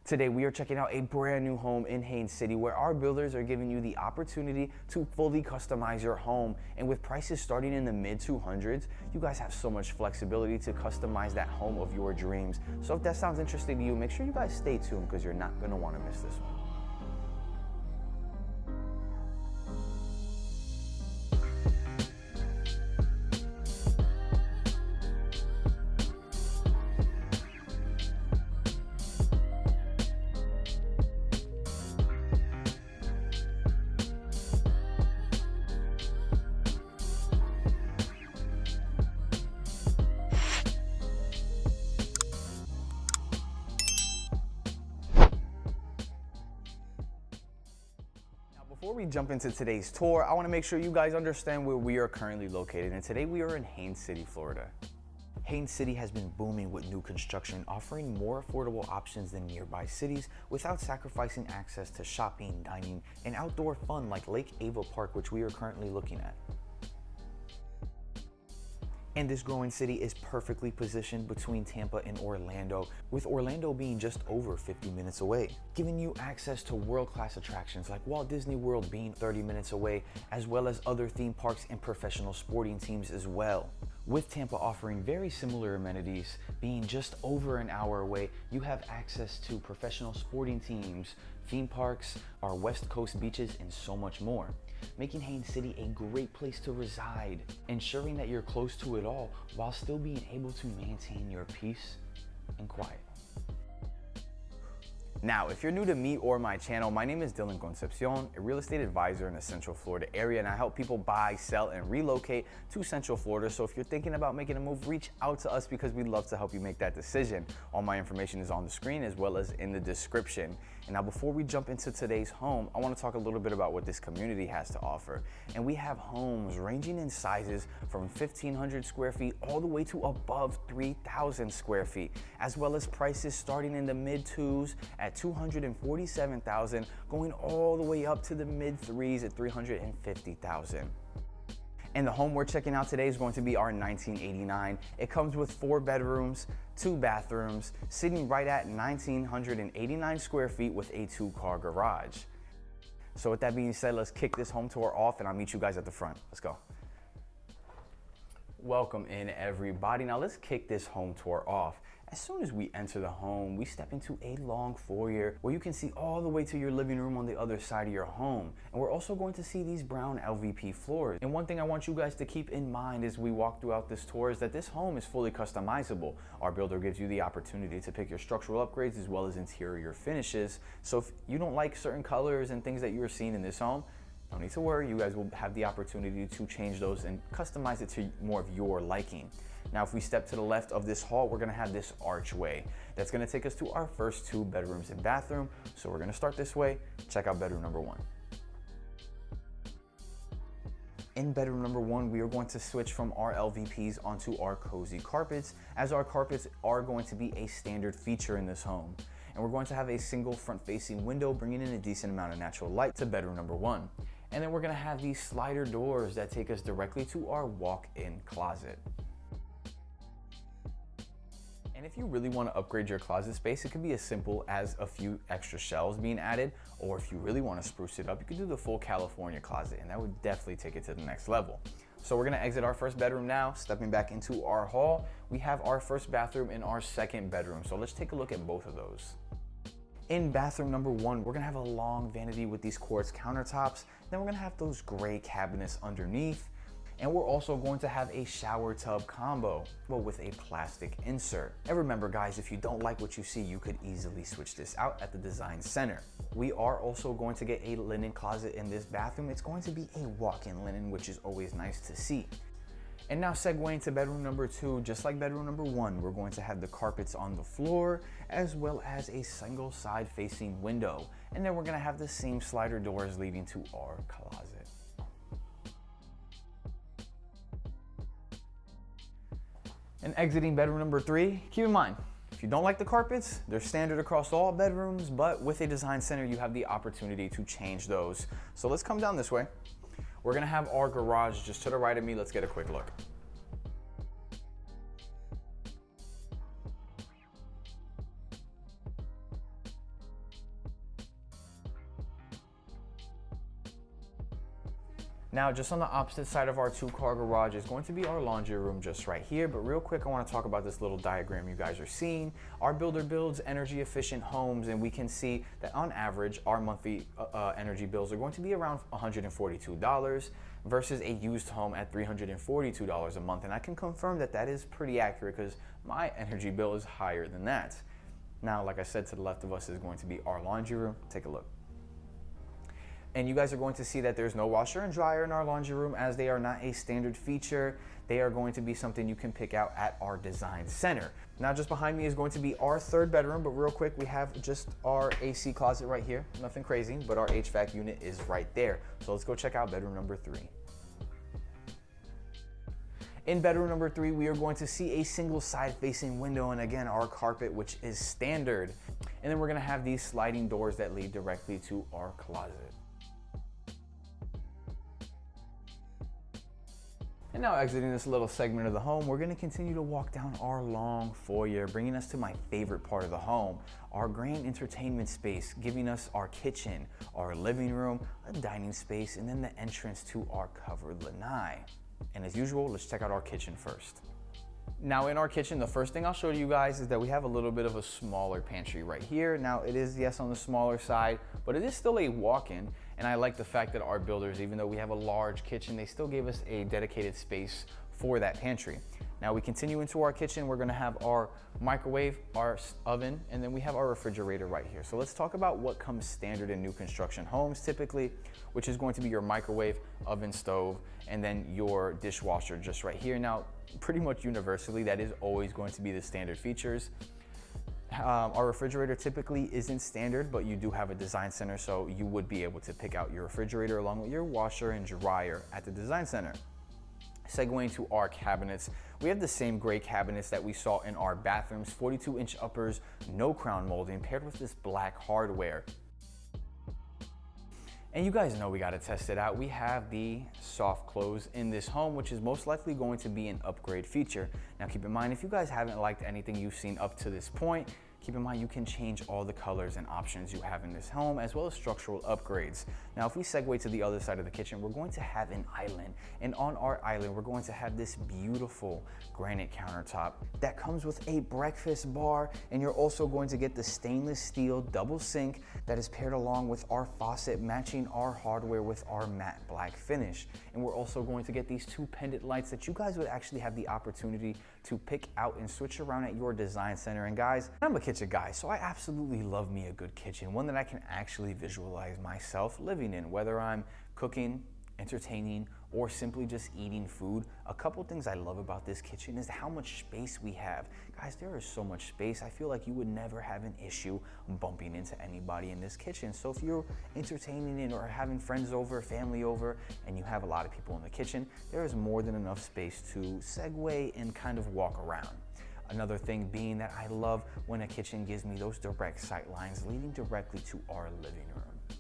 Today we are checking out a brand new home in Haines City where our builders are giving you the opportunity to fully customize your home. And with prices starting in the mid 200s, you guys have so much flexibility to customize that home of your dreams. So if that sounds interesting to you, make sure you guys stay tuned because you're not going to want to miss this one. Before we jump into today's tour, I want to make sure you guys understand where we are currently located. And today we are in Haines City, Florida. Haines City has been booming with new construction, offering more affordable options than nearby cities without sacrificing access to shopping, dining, and outdoor fun like Lake Ava Park, which we are currently looking at. And this growing city is perfectly positioned between Tampa and Orlando, with Orlando being just over 50 minutes away, giving you access to world-class attractions like Walt Disney World being 30 minutes away, as well as other theme parks and professional sporting teams as well. With Tampa offering very similar amenities, being just over an hour away, you have access to professional sporting teams, theme parks, our West Coast beaches, and so much more, making Haines City a great place to reside, ensuring that you're close to it all while still being able to maintain your peace and quiet. Now, if you're new to me or my channel, my name is Dylan Concepcion, a real estate advisor in the Central Florida area, and I help people buy, sell, and relocate to Central Florida. So if you're thinking about making a move, reach out to us because we'd love to help you make that decision. All my information is on the screen as well as in the description. And now before we jump into today's home, I want to talk a little bit about what this community has to offer. And we have homes ranging in sizes from 1,500 square feet all the way to above 3,000 square feet, as well as prices starting in the mid twos at $247,000, going all the way up to the mid threes at $350,000. And the home we're checking out today is going to be our 1989. It comes with 4 bedrooms, 2 bathrooms, sitting right at 1,989 square feet with a 2-car garage. So with that being said, let's kick this home tour off and I'll meet you guys at the front. Let's go. Welcome in, everybody. Now let's kick this home tour off. As soon as we enter the home, we step into a long foyer where you can see all the way to your living room on the other side of your home. And we're also going to see these brown LVP floors. And one thing I want you guys to keep in mind as we walk throughout this tour is that this home is fully customizable. Our builder gives you the opportunity to pick your structural upgrades as well as interior finishes. So if you don't like certain colors and things that you're seeing in this home, no need to worry, you guys will have the opportunity to change those and customize it to more of your liking. Now, if we step to the left of this hall, we're gonna have this archway. That's gonna take us to our first 2 bedrooms and bathroom. So we're gonna start this way, check out bedroom number 1. In bedroom number 1, we are going to switch from our LVPs onto our cozy carpets, as our carpets are going to be a standard feature in this home. And we're going to have a single front-facing window, bringing in a decent amount of natural light to bedroom number 1. And then we're gonna have these slider doors that take us directly to our walk-in closet. And if you really want to upgrade your closet space, it could be as simple as a few extra shelves being added, or if you really want to spruce it up, you could do the full California closet, and that would definitely take it to the next level. So we're going to exit our first bedroom now. Stepping back into our hall, we have our first bathroom and our second bedroom. So let's take a look at both of those. In bathroom number 1, we're gonna have a long vanity with these quartz countertops. Then we're gonna have those gray cabinets underneath. And we're also going to have a shower tub combo, well, with a plastic insert. And remember guys, if you don't like what you see, you could easily switch this out at the design center. We are also going to get a linen closet in this bathroom. It's going to be a walk-in linen, which is always nice to see. And now segueing to bedroom number 2, just like bedroom number 1, we're going to have the carpets on the floor, as well as a single side facing window. And then we're gonna have the same slider doors leading to our closet. And exiting bedroom number 3, keep in mind, if you don't like the carpets, they're standard across all bedrooms, but with a design center, you have the opportunity to change those. So let's come down this way. We're gonna have our garage just to the right of me. Let's get a quick look. Now, just on the opposite side of our 2-car garage is going to be our laundry room just right here. But real quick, I want to talk about this little diagram you guys are seeing. Our builder builds energy efficient homes, and we can see that on average, our monthly energy bills are going to be around $142 versus a used home at $342 a month. And I can confirm that that is pretty accurate because my energy bill is higher than that. Now, like I said, to the left of us is going to be our laundry room. Take a look. And you guys are going to see that there's no washer and dryer in our laundry room, as they are not a standard feature. They are going to be something you can pick out at our design center. Now, just behind me is going to be our 3rd bedroom, but real quick, we have just our AC closet right here. Nothing crazy, but our HVAC unit is right there. So let's go check out bedroom number 3. In bedroom number 3, we are going to see a single side facing window, and again, our carpet, which is standard. And then we're gonna have these sliding doors that lead directly to our closet. And now, exiting this little segment of the home, we're gonna continue to walk down our long foyer, bringing us to my favorite part of the home, our grand entertainment space, giving us our kitchen, our living room, a dining space, and then the entrance to our covered lanai. And as usual, let's check out our kitchen first. Now, in our kitchen, the first thing I'll show you guys is that we have a little bit of a smaller pantry right here. Now, it is, yes, on the smaller side, but it is still a walk-in. And I like the fact that our builders, even though we have a large kitchen, they still gave us a dedicated space for that pantry. Now, we continue into our kitchen. We're gonna have our microwave, our oven, and then we have our refrigerator right here. So let's talk about what comes standard in new construction homes typically, which is going to be your microwave, oven, stove, and then your dishwasher just right here. Now, pretty much universally, that is always going to be the standard features. Our refrigerator typically isn't standard, but you do have a design center, so you would be able to pick out your refrigerator along with your washer and dryer at the design center. Segueing to our cabinets, we have the same gray cabinets that we saw in our bathrooms, 42-inch uppers, no crown molding, paired with this black hardware. And you guys know we gotta test it out. We have the soft close in this home, which is most likely going to be an upgrade feature. Now, keep in mind, if you guys haven't liked anything you've seen up to this point, keep in mind you can change all the colors and options you have in this home, as well as structural upgrades. Now, if we segue to the other side of the kitchen, we're going to have an island. And on our island, we're going to have this beautiful granite countertop that comes with a breakfast bar. And you're also going to get the stainless steel double sink that is paired along with our faucet, matching our hardware with our matte black finish. And we're also going to get these 2 pendant lights that you guys would actually have the opportunity to pick out and switch around at your design center. And guys, I'm a kitchen guy, so I absolutely love me a good kitchen, one that I can actually visualize myself living in, whether I'm cooking, entertaining, or simply just eating food. A couple things I love about this kitchen is how much space we have. Guys, there is so much space. I feel like you would never have an issue bumping into anybody in this kitchen. So if you're entertaining it or having friends over, family over, and you have a lot of people in the kitchen, there is more than enough space to segue and kind of walk around. Another thing being that I love when a kitchen gives me those direct sight lines leading directly to our living room,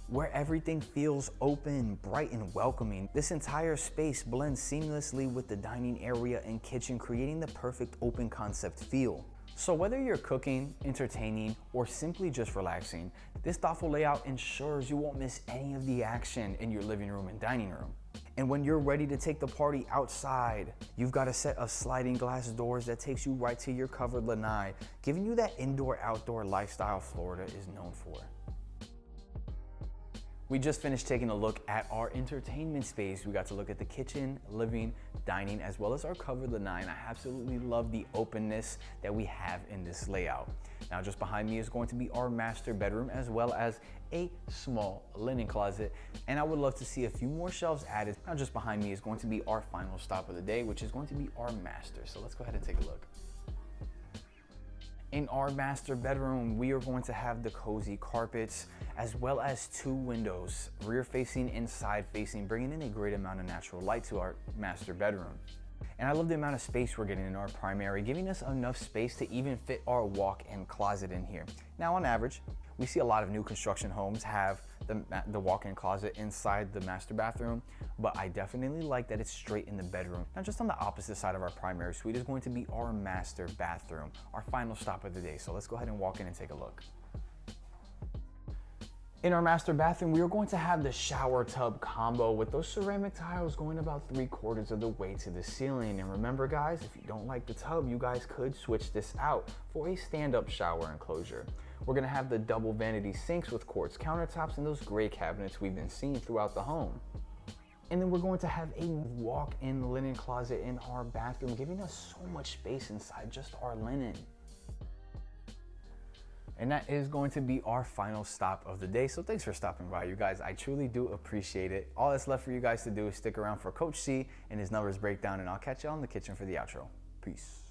where everything feels open, bright, and welcoming. This entire space blends seamlessly with the dining area and kitchen, creating the perfect open concept feel. So whether you're cooking, entertaining, or simply just relaxing, this thoughtful layout ensures you won't miss any of the action in your living room and dining room. And when you're ready to take the party outside, you've got a set of sliding glass doors that takes you right to your covered lanai, giving you that indoor-outdoor lifestyle Florida is known for. We just finished taking a look at our entertainment space. We got to look at the kitchen, living, dining, as well as our covered lanai, and I absolutely love the openness that we have in this layout. Now, just behind me is going to be our master bedroom, as well as a small linen closet, and I would love to see a few more shelves added. Now, just behind me is going to be our final stop of the day, which is going to be our master. So let's go ahead and take a look. In our master bedroom, we are going to have the cozy carpets, as well as 2 windows, rear facing and side facing, bringing in a great amount of natural light to our master bedroom. And I love the amount of space we're getting in our primary, giving us enough space to even fit our walk-in closet in here. Now, on average, we see a lot of new construction homes have the walk-in closet inside the master bathroom, but I definitely like that it's straight in the bedroom. Now, just on the opposite side of our primary suite is going to be our master bathroom, our final stop of the day. So let's go ahead and walk in and take a look. In our master bathroom, we are going to have the shower tub combo with those ceramic tiles going about 3/4 of the way to the ceiling. And remember guys, if you don't like the tub, you guys could switch this out for a stand-up shower enclosure. We're gonna have the double vanity sinks with quartz countertops and those gray cabinets we've been seeing throughout the home. And then we're going to have a walk-in linen closet in our bathroom, giving us so much space inside just our linen. And that is going to be our final stop of the day. So thanks for stopping by, you guys. I truly do appreciate it. All that's left for you guys to do is stick around for Coach C and his numbers breakdown, and I'll catch y'all in the kitchen for the outro. Peace.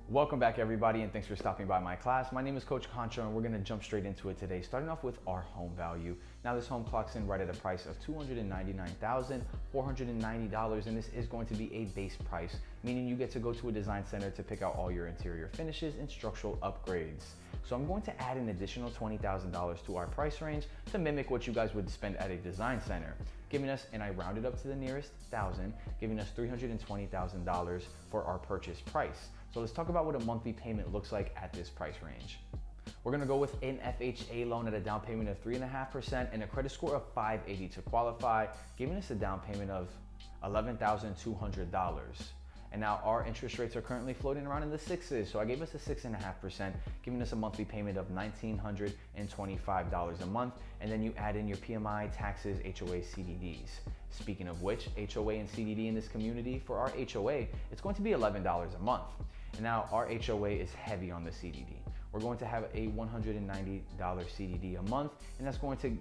Welcome back everybody, and thanks for stopping by my class. My name is Coach Concho, and we're gonna jump straight into it today, starting off with our home value. Now this home clocks in right at a price of $299,490, and this is going to be a base price, meaning you get to go to a design center to pick out all your interior finishes and structural upgrades. So I'm going to add an additional $20,000 to our price range to mimic what you guys would spend at a design center, giving us, and I rounded up to the nearest thousand, giving us $320,000 for our purchase price. So let's talk about what a monthly payment looks like at this price range. We're gonna go with an FHA loan at a down payment of 3.5% and a credit score of 580 to qualify, giving us a down payment of $11,200. And now our interest rates are currently floating around in the sixes. So I gave us a 6.5%, giving us a monthly payment of $1,925 a month. And then you add in your PMI, taxes, HOA, CDDs. Speaking of which, HOA and CDD in this community, for our HOA, it's going to be $11 a month. And now our HOA is heavy on the CDD. We're going to have a $190 CDD a month, and that's going to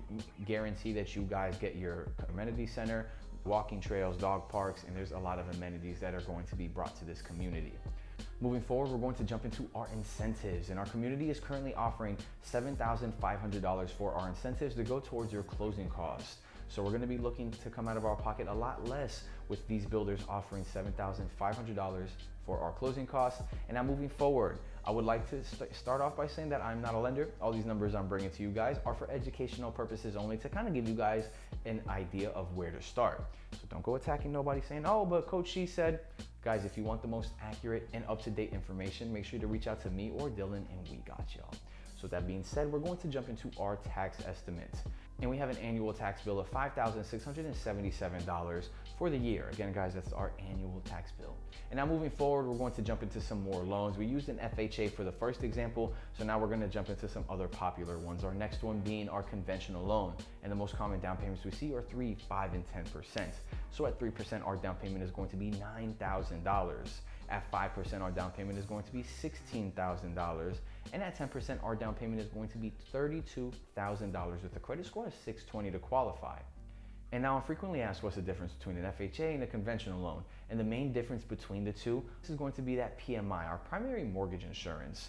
guarantee that you guys get your amenity center, walking trails, dog parks, and there's a lot of amenities that are going to be brought to this community. Moving forward, we're going to jump into our incentives, and our community is currently offering $7,500 for our incentives to go towards your closing costs. So we're going to be looking to come out of our pocket a lot less with these builders offering $7,500 for our closing costs. And now moving forward, I would like to start off by saying that I'm not a lender. All these numbers I'm bringing to you guys are for educational purposes only, to kind of give you guys an idea of where to start. So don't go attacking nobody saying, oh, but Coach She said. Guys, if you want the most accurate and up-to-date information, make sure to reach out to me or Dylan, and we got y'all. So that being said, we're going to jump into our tax estimates. And we have an annual tax bill of $5,677 for the year. Again, guys, that's our annual tax bill. And now moving forward, we're going to jump into some more loans. We used an FHA for the first example, so now we're going to jump into some other popular ones. Our next one being our conventional loan. And the most common down payments we see are 3%, 5%, and 10%. So at 3%, our down payment is going to be $9,000. At 5%, our down payment is going to be $16,000. And at 10%, our down payment is going to be $32,000 with a credit score of 620 to qualify. And now I'm frequently asked what's the difference between an FHA and a conventional loan. And the main difference between the two is going to be that PMI, our primary mortgage insurance,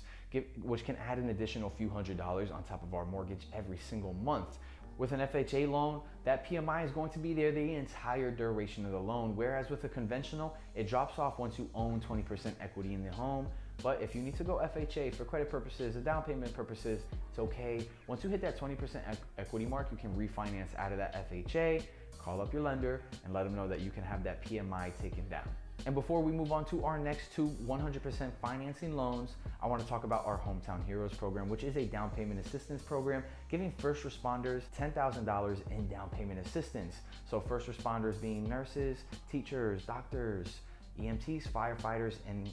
which can add an additional few $100s on top of our mortgage every single month. With an FHA loan, that PMI is going to be there the entire duration of the loan, whereas with a conventional, it drops off once you own 20% equity in the home. But if you need to go FHA for credit purposes, or down payment purposes, it's okay. Once you hit that 20% equity mark, you can refinance out of that FHA, call up your lender, and let them know that you can have that PMI taken down. And before we move on to our next two 100% financing loans, I want to talk about our Hometown Heroes program, which is a down payment assistance program giving first responders $10,000 in down payment assistance. So first responders being nurses, teachers, doctors, EMTs, firefighters, and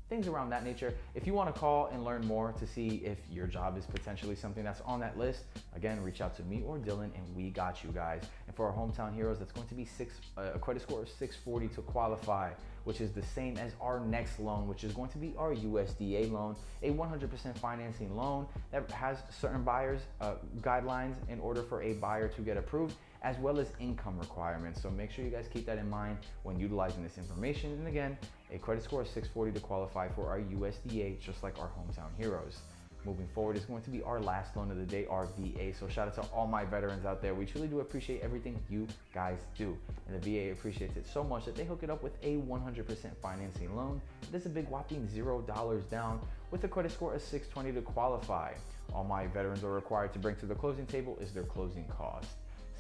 things around that nature. If you want to call and learn more to see if your job is potentially something that's on that list, again, reach out to me or Dylan, and we got you guys. And for our Hometown Heroes, that's going to be a credit score of 640 to qualify, which is the same as our next loan, which is going to be our USDA loan, a 100% financing loan that has certain buyers guidelines in order for a buyer to get approved, as well as income requirements. So make sure you guys keep that in mind when utilizing this information. And again, a credit score of 640 to qualify for our USDA, just like our Hometown Heroes. Moving forward is going to be our last loan of the day, our VA. So shout out to all my veterans out there. We truly do appreciate everything you guys do. And the VA appreciates it so much that they hook it up with a 100% financing loan. It is a big whopping $0 down with a credit score of 620 to qualify. All my veterans are required to bring to the closing table is their closing cost.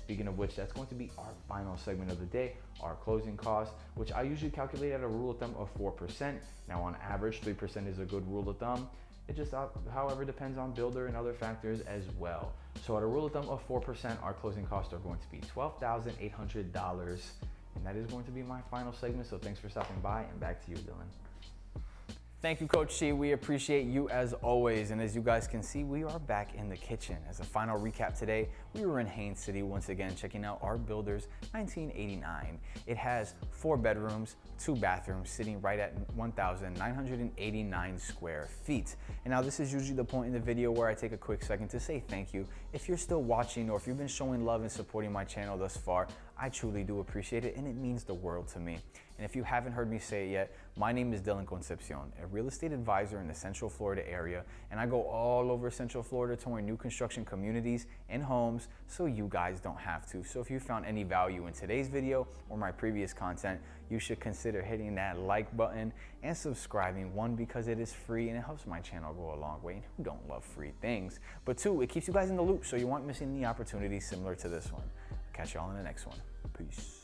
Speaking of which, that's going to be our final segment of the day, our closing costs, which I usually calculate at a rule of thumb of 4%. Now on average, 3% is a good rule of thumb. It just, however, depends on builder and other factors as well. So at a rule of thumb of 4%, our closing costs are going to be $12,800. And that is going to be my final segment. So thanks for stopping by, and back to you, Dylan. Thank you, Coach C. We appreciate you as always. And as you guys can see, we are back in the kitchen. As a final recap today, we were in Haines City once again, checking out our builder's 1989. It has 4 bedrooms, 2 bathrooms, sitting right at 1,989 square feet. And now this is usually the point in the video where I take a quick second to say thank you. If you're still watching, or if you've been showing love and supporting my channel thus far, I truly do appreciate it, and it means the world to me. And if you haven't heard me say it yet, my name is Dylan Concepcion, a real estate advisor in the Central Florida area, and I go all over Central Florida touring new construction communities and homes so you guys don't have to. So if you found any value in today's video or my previous content, you should consider hitting that like button and subscribing. 1, because it is free and it helps my channel go a long way, and who don't love free things? But 2, it keeps you guys in the loop so you aren't missing any opportunities similar to this one. Catch y'all in the next one. Peace.